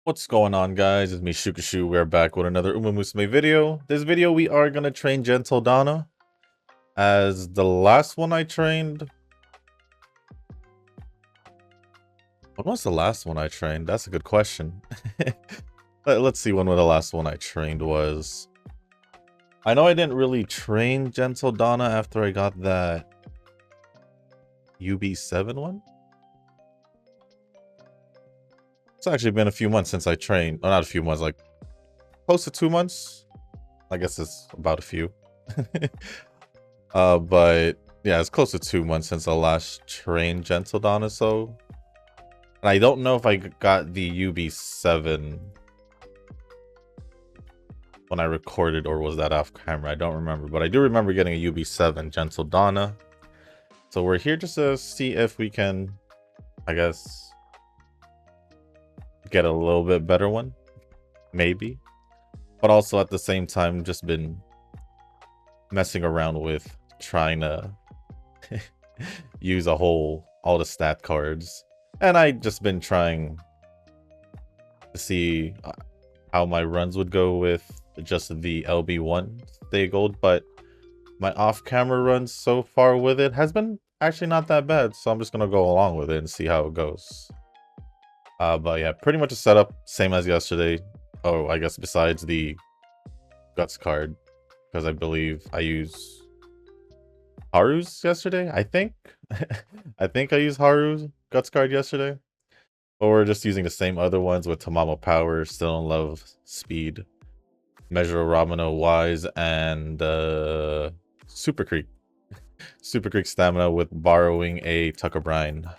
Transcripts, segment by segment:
What's going on, guys? It's me, Shukashu. We're back with another Musume video. This video, we are going to train Gentildonna. As the last one I trained... When was the last one I trained? That's a good question. Let's see when the last one I trained was. I know I didn't really train Gentildonna after I got that UB7 one. It's actually been a few months since I trained. Oh, not a few months, like close to 2 months. I guess it's about a few. But yeah, it's close to 2 months since I last trained Gentildonna, so. And I don't know if I got the UB7 when I recorded, or was that off camera? I don't remember, but I do remember getting a UB7 Gentildonna. So we're here just to see if we can, I guess, get a little bit better one, maybe. But also at the same time, just been messing around with trying to use all the stat cards. And I just been trying to see how my runs would go with just the LB1 stay gold, but my off-camera runs so far with it has been actually not that bad, so I'm just gonna go along with it and see how it goes. But yeah, pretty much a setup same as yesterday. Oh, I guess besides the guts card, because I believe I used Haru's yesterday. I think I think I used Haru's guts card yesterday. But we're just using the same other ones with Tamamo Power, Still in Love, Speed, Measure of Ramino, Wise, and Super Creek. Super Creek Stamina with borrowing a Tucker Brine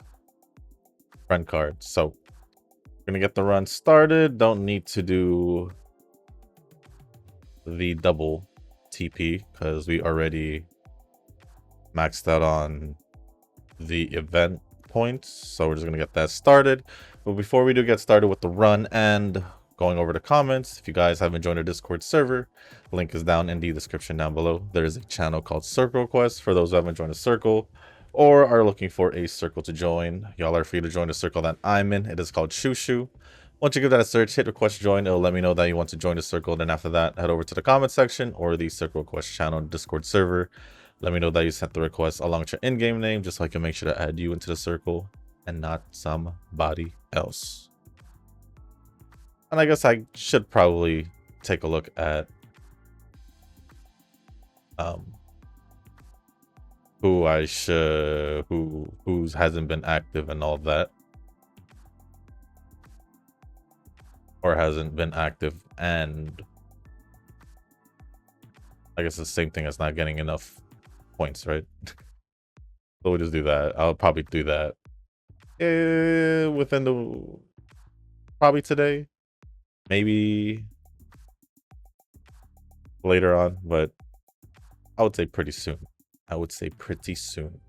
friend card. So we're gonna get the run started. Don't need to do the double TP because we already maxed out on the event points, so we're just gonna get that started. But before we do get started with the run and going over the comments, if you guys haven't joined our Discord server, link is down in the description down below. There is a channel called Circle Quest for those who haven't joined a circle or are looking for a circle to join. Y'all are free to join the circle that I'm in. It is called Shushu. Once you give that a search, hit request join. It'll let me know that you want to join the circle. Then after that, head over to the comment section or the Circle Quest channel Discord server. Let me know that you sent the request along with your in-game name, just so I can make sure to add you into the circle and not somebody else. And I guess I should probably take a look at who hasn't been active and all that, or hasn't been active, and I guess it's the same thing as not getting enough points, right? So we'll just do that. I'll probably do that within probably today, maybe later on, but I would say pretty soon. I would say pretty soon.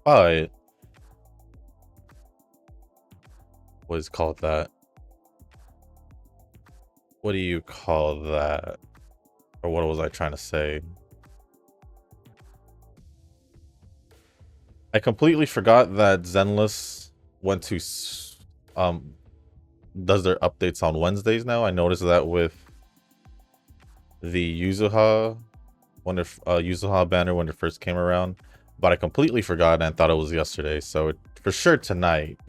But what is called that? What do you call that? Or what was I trying to say? I completely forgot that Zenless went to does their updates on Wednesdays now. I noticed that with the Yuzuha Yuzuha banner when it first came around, but I completely forgot and thought it was yesterday. So for sure tonight,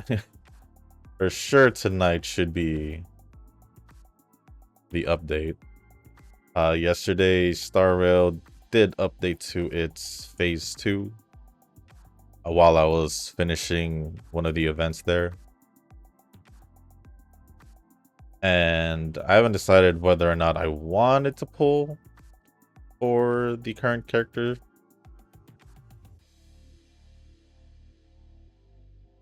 for sure tonight should be the update. Yesterday Star Rail did update to its phase 2 while I was finishing one of the events there. And I haven't decided whether or not I wanted to pull for the current character,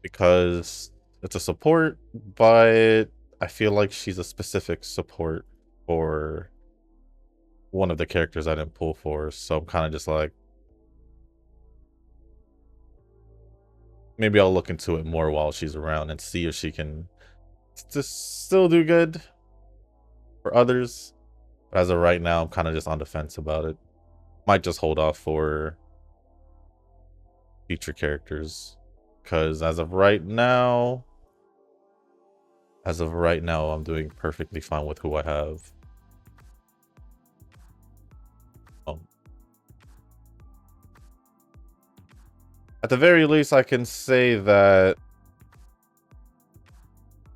because it's a support, but I feel like she's a specific support for one of the characters I didn't pull for. So I'm kind of just like, maybe I'll look into it more while she's around and see if she can to still do good for others. But as of right now, I'm kind of just on the fence about it. Might just hold off for future characters. Because as of right now, I'm doing perfectly fine with who I have. At the very least, I can say that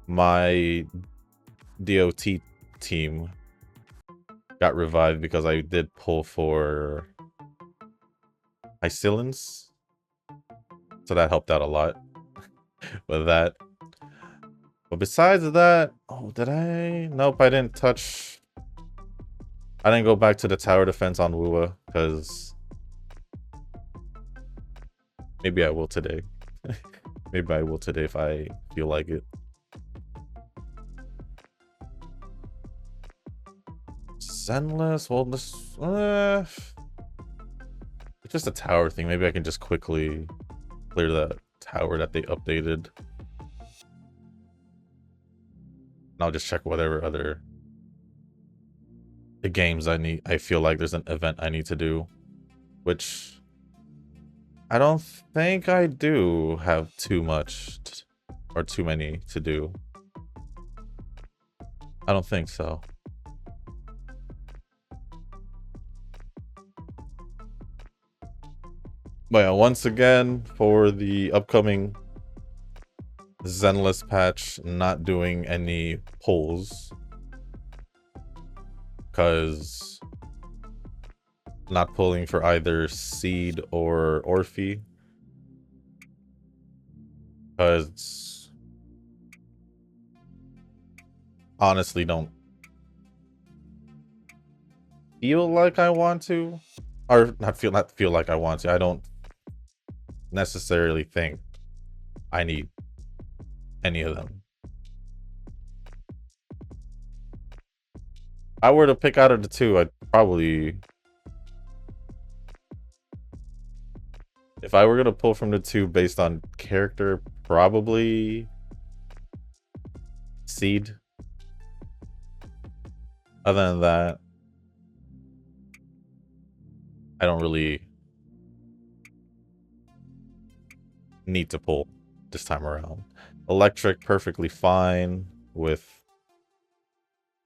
my DOT team got revived because I did pull for Isilins. So that helped out a lot with that. But besides that, oh, did I? Nope, I didn't touch. I didn't go back to the tower defense on Wuwa because maybe I will today. Maybe I will today if I feel like it. Zenless, well, this it's just a tower thing. Maybe I can just quickly clear that tower that they updated. And I'll just check whatever other games I feel like there's an event I need to do, which I don't think I do have too much or too many to do. I don't think so. But yeah, once again, for the upcoming Zenless patch, not doing any pulls. Because not pulling for either Seed or Orphe. Because honestly don't feel like I want to. Or not feel like I want to. I don't necessarily think I need any of them. If I were to pick out of the two, I'd probably... If I were going to pull from the two based on character, probably Seed. Other than that, I don't really need to pull this time around. Electric, perfectly fine with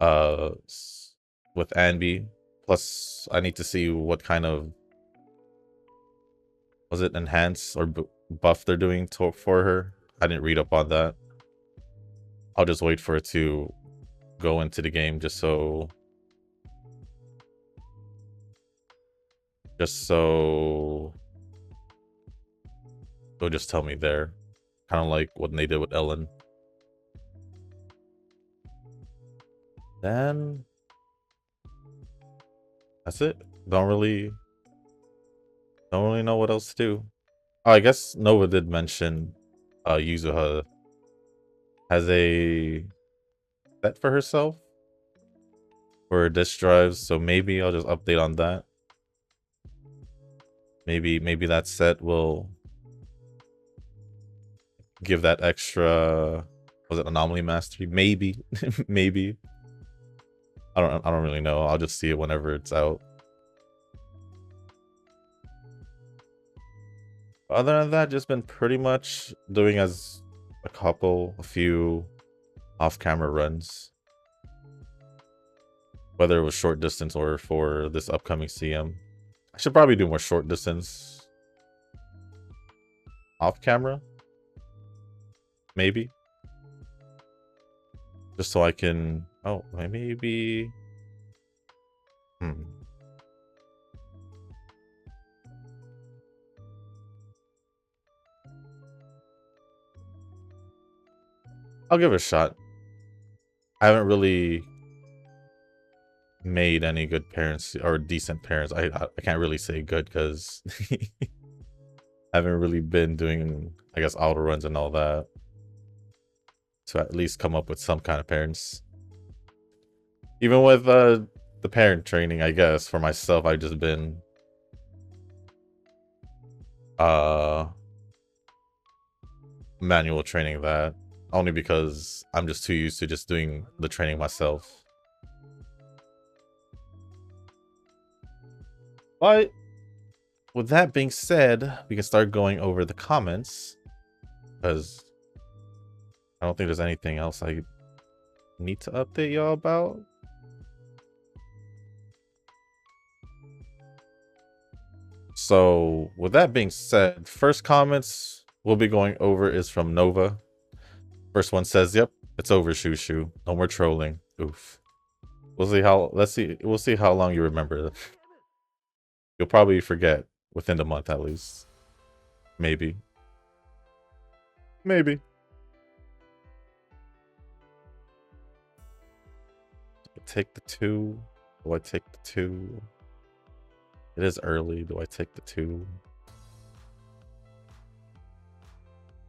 Anby. Plus, I need to see what kind of, was it enhance or buff they're doing for her. I didn't read up on that. I'll just wait for it to go into the game just so they'll just tell me there. Kind of like what they did with Ellen. Then that's it. Don't really know what else to do. Oh, I guess Nova did mention Yuzuha has a set for herself for her disk drives, so maybe I'll just update on that. Maybe that set will give that extra, was it anomaly mastery? Maybe. Maybe. I don't really know. I'll just see it whenever it's out. Other than that, just been pretty much doing as a few off-camera runs. Whether it was short distance or for this upcoming CM. I should probably do more short distance off-camera. Maybe. Just so I can... Oh, maybe... I'll give it a shot. I haven't really made any good parents or decent parents. I can't really say good because I haven't really been doing, I guess, auto runs and all that to at least come up with some kind of parents. Even with the parent training, I guess, for myself, I've just been manual training that. Only because I'm just too used to just doing the training myself. But with that being said, we can start going over the comments. Because I don't think there's anything else I need to update y'all about. So with that being said, first comments we'll be going over is from Nova. First one says, "Yep, it's over, Shushu. No more trolling. Oof." We'll see how long you remember. You'll probably forget within the month at least. Maybe. Maybe. Take the 2. Do I take the 2? It is early. Do I take the 2?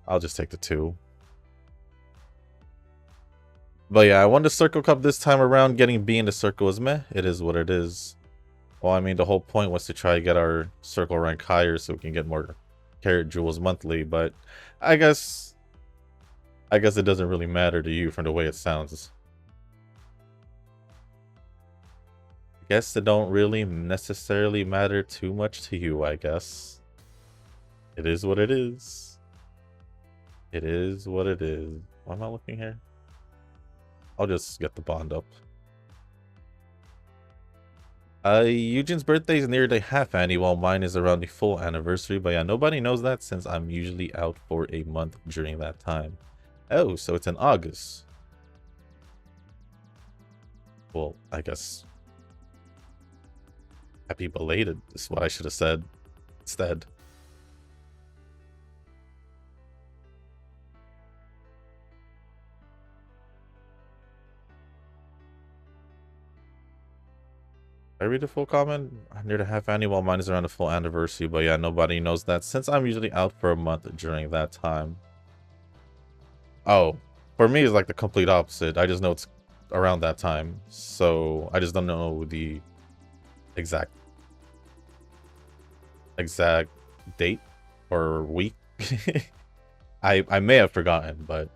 I'll just take the 2. But yeah, I won the Circle Cup this time around. Getting B in the Circle is meh. It is what it is. Well, I mean, the whole point was to try to get our Circle rank higher so we can get more Carrot Jewels monthly. But I guess it doesn't really matter to you from the way it sounds. Guess it don't really necessarily matter too much to you, I guess. It is what it is. It is what it is. Why am I looking here? I'll just get the bond up. Eugene's birthday is near the half annie, while mine is around the full anniversary. But yeah, nobody knows that since I'm usually out for a month during that time. Oh, so it's in August. Well, I guess happy belated is what I should have said instead. I read the full comment? Near the half annie, while mine is around the full anniversary. But yeah, nobody knows that since I'm usually out for a month during that time. Oh, for me, it's like the complete opposite. I just know it's around that time. So I just don't know the exact date or week. I may have forgotten, but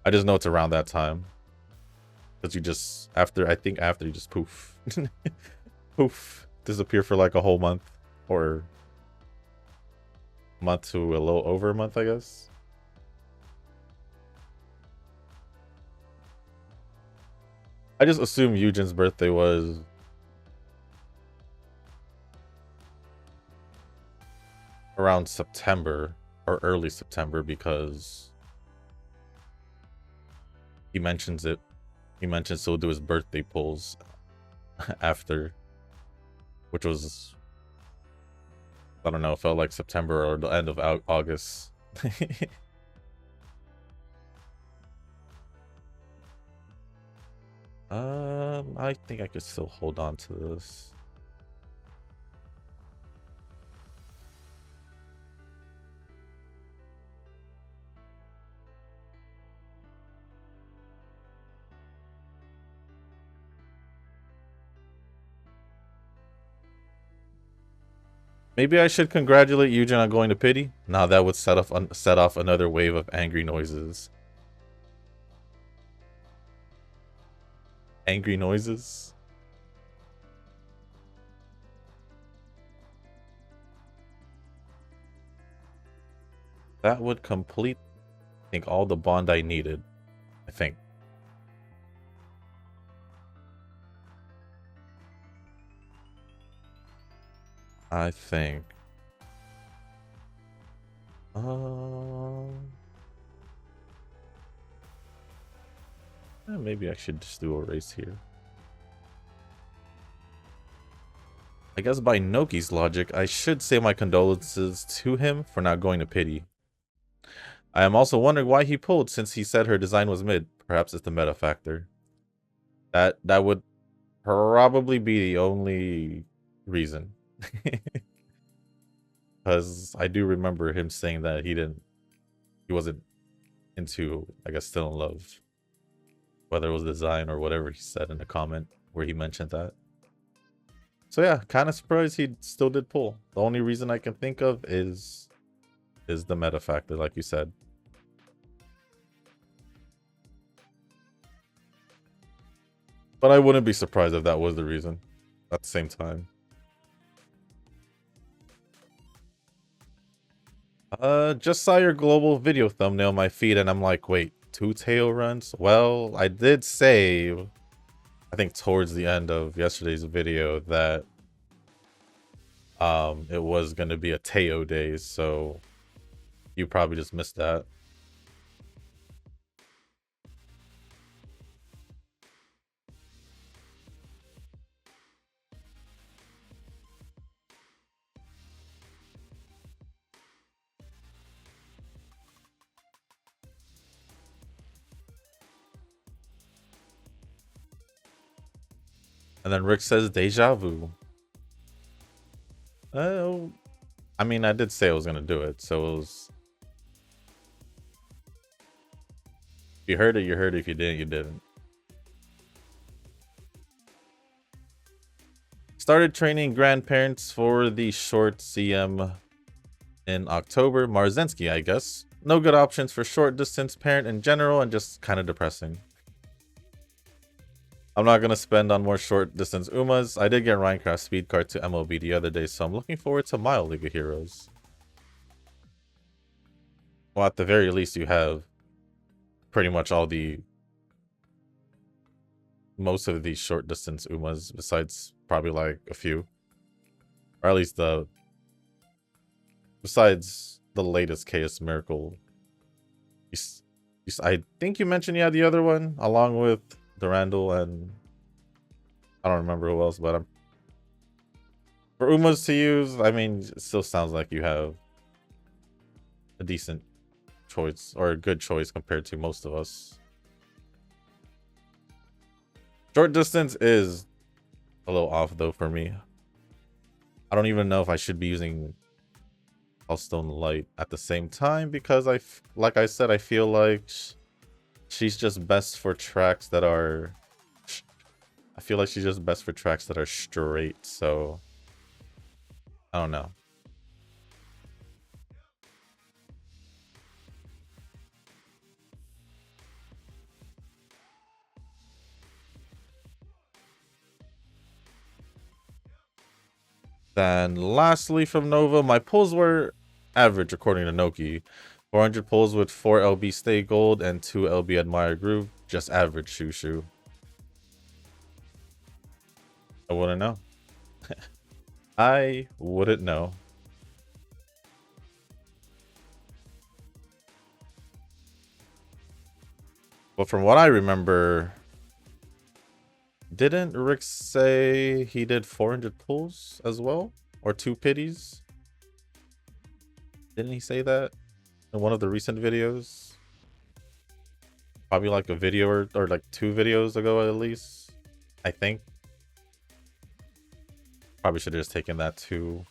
I just know it's around that time. Because you just, after you just poof. Poof. Disappear for like a whole month. Or month to a little over a month, I guess. I just assume Eugene's birthday was around September or early September because he mentions it. He mentions he'll do his birthday pulls after, which was, I don't know, felt like September or the end of August. I think I could still hold on to this. Maybe I should congratulate Eugen on going to pity. Nah, that would set off another wave of angry noises. Angry noises? That would complete, I think, all the bond I needed. I think. Maybe I should just do a race here. I guess by Noki's logic, I should say my condolences to him for not going to pity. I am also wondering why he pulled since he said her design was mid. Perhaps it's the meta factor. That would probably be the only reason. Because I do remember him saying that he wasn't into, I guess, still in love. Whether it was design or whatever he said in the comment where he mentioned that. So yeah, kind of surprised he still did pull. The only reason I can think of is the meta factor, like you said. But I wouldn't be surprised if that was the reason at the same time. Just saw your global video thumbnail on my feed and I'm like, wait, 2 tail runs? Well, I did say, I think towards the end of yesterday's video that it was going to be a Teo days, so you probably just missed that. And then Rick says deja vu. Oh, I mean, I did say I was going to do it, so it was... If you heard it, you heard it. If you didn't, you didn't. Started training grandparents for the short CM in October. Marzensky, I guess. No good options for short distance parent in general and just kind of depressing. I'm not going to spend on more short distance Umas. I did get Minecraft speed card to MLB the other day, so I'm looking forward to my League of Heroes. Well, at the very least, you have pretty much all the... most of these short distance Umas, besides probably like a few. Or at least the... besides the latest Chaos Miracle. I think you mentioned you had the other one, along with Durandal and... I don't remember who else, but for Umas to use, I mean, it still sounds like you have a decent choice, or a good choice compared to most of us. Short distance is a little off, though, for me. I don't even know if I should be using Hearthstone Light at the same time, because like I said, I feel like she's just best for tracks that are... I feel like she's just best for tracks that are straight, so... I don't know. Then lastly from Nova, my pulls were average according to Noki. 400 pulls with 4 LB Stay Gold and 2 LB Admire Groove. Just average shoo. I wouldn't know. I wouldn't know. But from what I remember, didn't Rick say he did 400 pulls as well? Or 2 pities? Didn't he say that in one of the recent videos? Probably like a video or like 2 videos ago at least, I think. Probably should have just taken that too.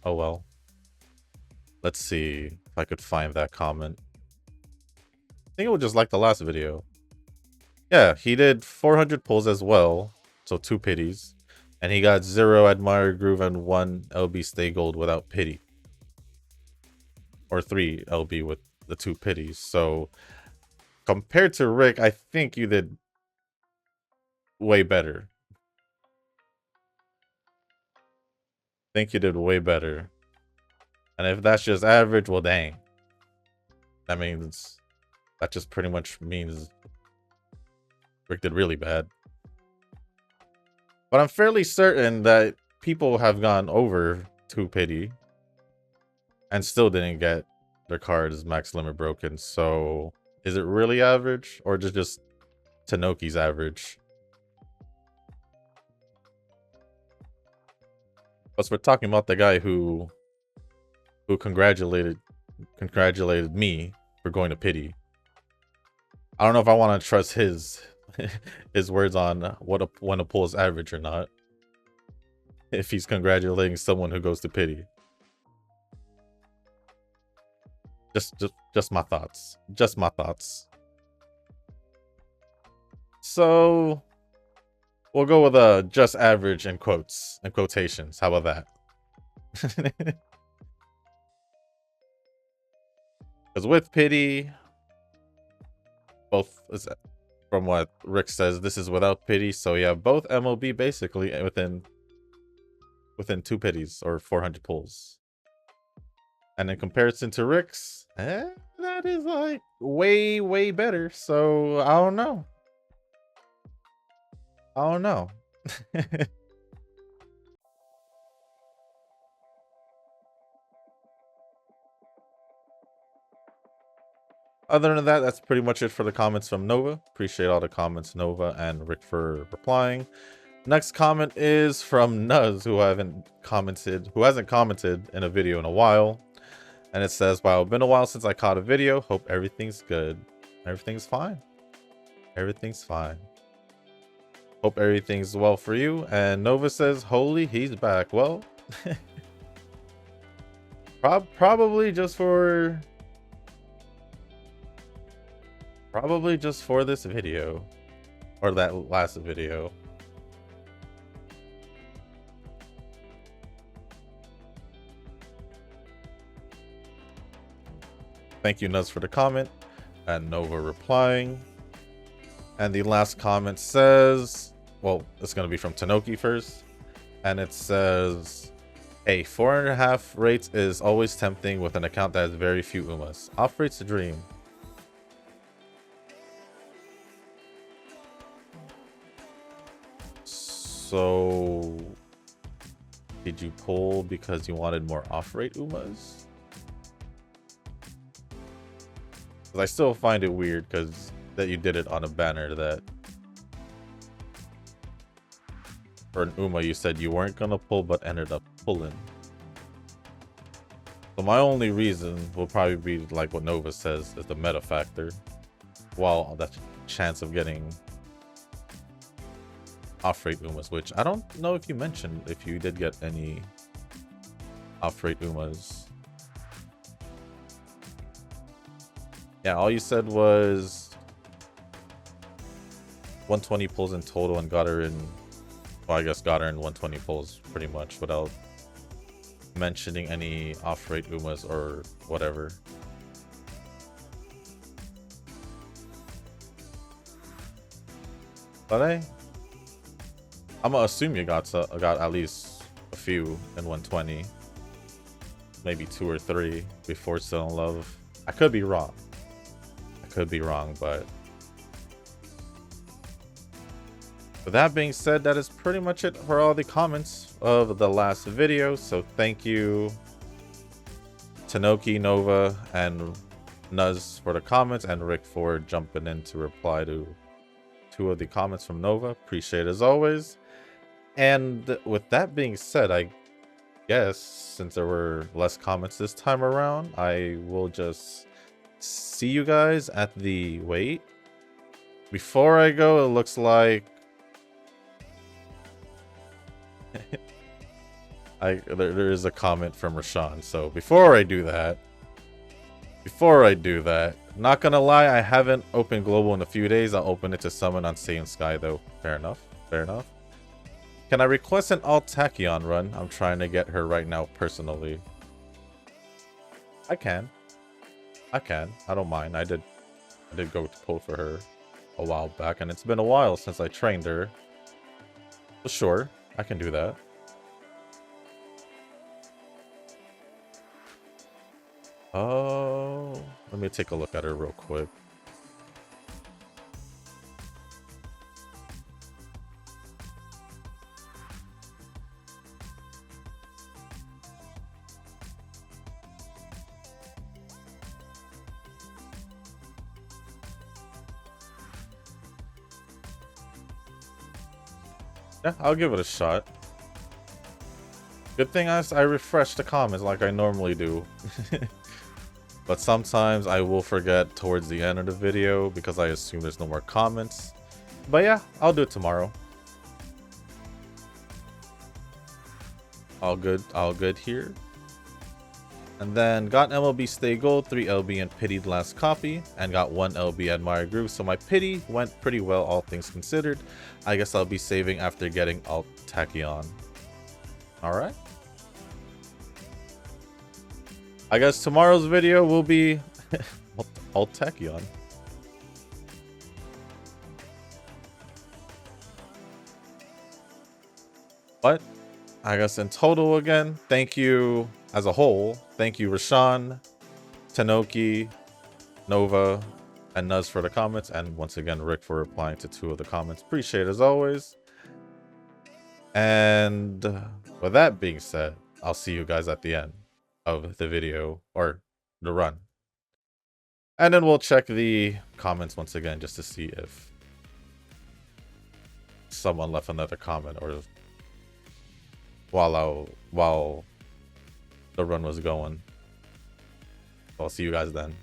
Oh well. Let's see if I could find that comment. I think it was just like the last video. Yeah, he did 400 pulls as well. So 2 pities. And he got 0 Admire Groove and 1 LB Stay Gold without pity. Or 3 LB with the 2 pities. So compared to Rick, I think you did way better. Think you did way better. And if that's just average, well, dang. That means... that just pretty much means Rick did really bad. But I'm fairly certain that people have gone over 2 pity and still didn't get their cards max limit broken. So is it really average or just Tanoki's average? But we're talking about the guy who congratulated me for going to pity. I don't know if I want to trust his words on when a pull is average or not. If he's congratulating someone who goes to pity. Just my thoughts. Just my thoughts. So we'll go with a just average in quotes and quotations. How about that? Because with pity, both From what Rick says, this is without pity. So yeah, both MOB basically within 2 pities or 400 pulls. And in comparison to Rick's, that is like way better. So I don't know. Other than that, that's pretty much it for the comments from Nova. Appreciate all the comments, Nova and Rick, for replying. Next comment is from Nuz, who hasn't commented in a video in a while. And it says, wow, it's been a while since I caught a video. Hope everything's good. Everything's fine. Everything's fine. Hope everything's well for you. And Nova says, holy, he's back. Well, probably just for this video. Or that last video. Thank you, Nuz, for the comment. And Nova replying. And the last comment says, well, it's going to be from Tanoki first. And it says, hey, 4.5 rates is always tempting with an account that has very few Umas. Off rate's a dream. So, did you pull because you wanted more off-rate Umas? Because I still find it weird because that you did it on a banner that, for an Uma, you said you weren't gonna pull but ended up pulling. So my only reason will probably be like what Nova says, is the meta factor. While that chance of getting off-rate Umas, which I don't know if you mentioned if you did get any off-rate Umas. Yeah, all you said was 120 pulls in total and got her in, well, I guess got her in 120 pulls pretty much without mentioning any off-rate Umas or whatever. But I'm gonna assume you got at least a few in 120, maybe 2 or 3 before Still in Love. I could be wrong. But with that being said, that is pretty much it for all the comments of the last video. So thank you, Tanoki, Nova, and Nuz for the comments, and Rick for jumping in to reply to 2 of the comments from Nova. Appreciate it as always. And with that being said, I guess since there were less comments this time around, I will just see you guys at the wait. Before I go, it looks like there is a comment from Rashawn. So before I do that, not gonna lie, I haven't opened global in a few days. I'll open it to summon on Saiyan Sky though. Fair enough. Can I request an alt Tachyon run? I'm trying to get her right now personally. I can. I don't mind. I did go to pull for her a while back, and it's been a while since I trained her. So sure, I can do that. Oh, let me take a look at her real quick. Yeah, I'll give it a shot. Good thing I refresh the comments like I normally do. But sometimes I will forget towards the end of the video because I assume there's no more comments. But yeah, I'll do it tomorrow. All good here. And then got an MLB Stay Gold, 3 LB and Pitied last copy, and got 1 LB Admire Groove. So my Pity went pretty well, all things considered. I guess I'll be saving after getting alt Tachyon. Alright. I guess tomorrow's video will be alt Tachyon. But I guess in total again, thank you as a whole. Thank you, Rashawn, Tanoki, Nova, and Nuz for the comments. And once again, Rick for replying to 2 of the comments. Appreciate it as always. And with that being said, I'll see you guys at the end of the video or the run. And then we'll check the comments once again just to see if someone left another comment or while the run was going. I'll see you guys then.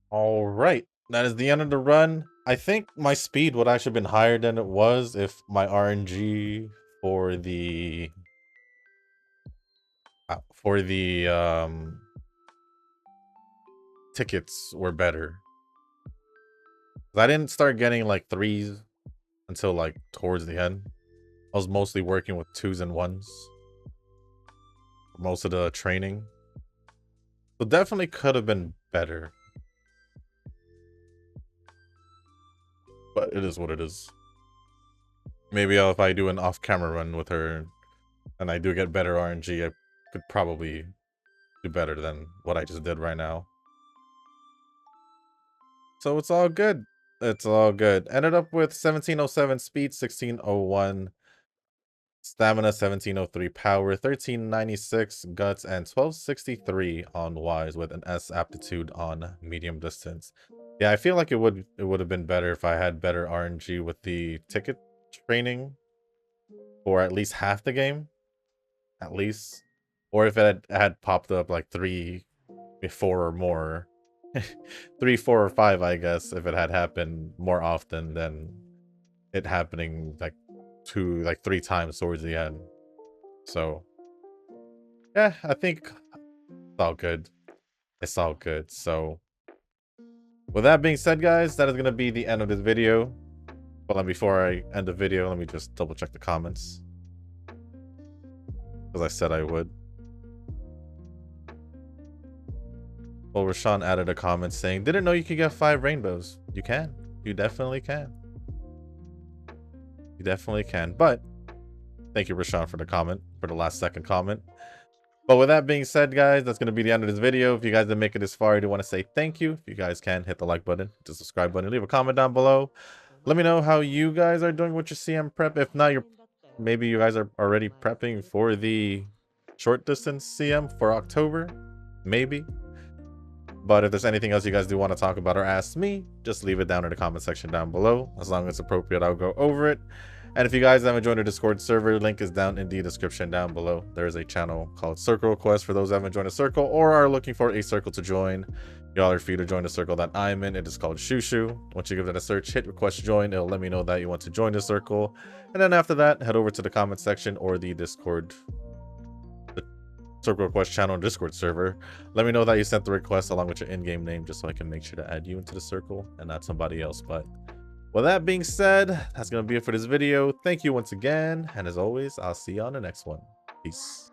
All right, that is the end of the run. I think my speed would actually been higher than it was if my RNG for the tickets were better. I didn't start getting like threes until like towards the end. I was mostly working with twos and ones for most of the training. So definitely could have been better. But it is what it is. Maybe if I do an off-camera run with her and I do get better RNG, I could probably do better than what I just did right now. So it's all good. It's all good. Ended up with 1707 speed, 1601 stamina, 1703 power, 1396 guts, and 1263 on wise with an S aptitude on medium distance. Yeah, I feel like it would have been better if I had better RNG with the ticket training for at least half the game, at least, or if it had popped up like 3, 4 or more, 3, 4 or 5, I guess, if it had happened more often than it happening like 3 times towards the end. So yeah, I think it's all good. It's all good. So with that being said, guys, that is going to be the end of this video. But before I end the video, let me just double check the comments, as I said I would. Well, Rashawn added a comment saying, didn't know you could get 5 rainbows. You can. You definitely can. You definitely can. But thank you, Rashawn, for the comment, for the last second comment. But with that being said, guys, that's going to be the end of this video. If you guys didn't make it this far, I do want to say thank you. If you guys can, hit the like button, the subscribe button, leave a comment down below. Let me know how you guys are doing with your CM prep. If not, maybe you guys are already prepping for the short distance CM for October. Maybe. But if there's anything else you guys do want to talk about or ask me, just leave it down in the comment section down below. As long as it's appropriate, I'll go over it. And if you guys haven't joined the Discord server, link is down in the description down below. There is a channel called Circle Request for those who haven't joined a circle or are looking for a circle to join. Y'all are free to join the circle that I'm in. It is called Shushu. Once you give that a search, hit request join. It'll let me know that you want to join the circle. And then after that, head over to the comment section or the Discord, the Circle Request channel and Discord server. Let me know that you sent the request along with your in-game name, just so I can make sure to add you into the circle and not somebody else. But with that being said, that's going to be it for this video. Thank you once again. And as always, I'll see you on the next one. Peace.